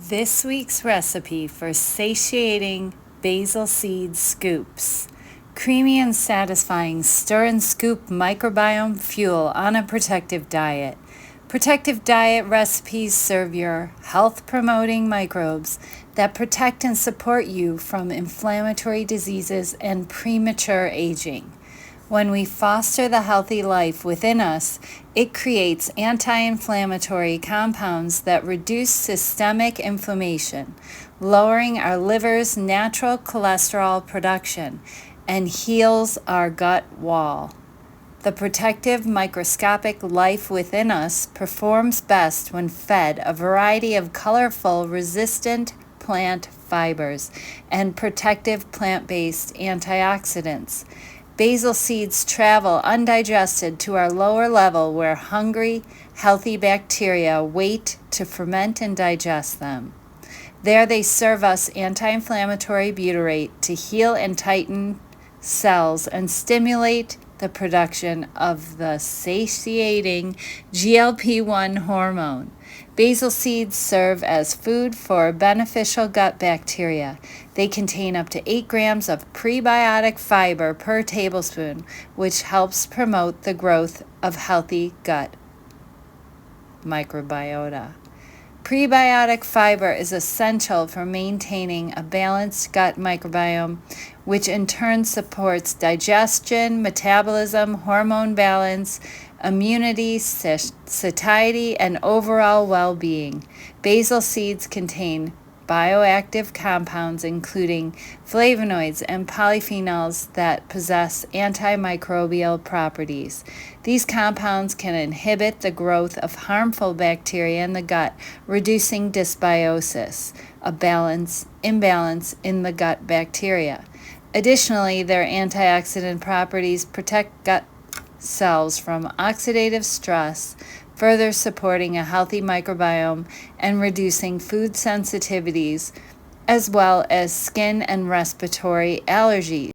This week's recipe for satiating basil seed scoops. Creamy and satisfying stir and scoop microbiome fuel on a protective diet. Protective diet recipes serve your health-promoting microbes that protect and support you from inflammatory diseases and premature aging. When we foster the healthy life within us, it creates anti-inflammatory compounds that reduce systemic inflammation, lowering our liver's natural cholesterol production, and heals our gut wall. The protective microscopic life within us performs best when fed a variety of colorful, resistant plant fibers and protective plant-based antioxidants. Basil seeds travel undigested to our lower level where hungry, healthy bacteria wait to ferment and digest them. There they serve us anti-inflammatory butyrate to heal and tighten cells and stimulate the production of the satiating GLP-1 hormone. Basil seeds serve as food for beneficial gut bacteria. They contain up to 8 grams of prebiotic fiber per tablespoon, which helps promote the growth of healthy gut microbiota. Prebiotic fiber is essential for maintaining a balanced gut microbiome, which in turn supports digestion, metabolism, hormone balance, immunity, satiety, and overall well-being. Basil seeds contain bioactive compounds including flavonoids and polyphenols that possess antimicrobial properties. These compounds can inhibit the growth of harmful bacteria in the gut, reducing dysbiosis, imbalance in the gut bacteria. Additionally, their antioxidant properties protect gut cells from oxidative stress, further supporting a healthy microbiome and reducing food sensitivities, as well as skin and respiratory allergies.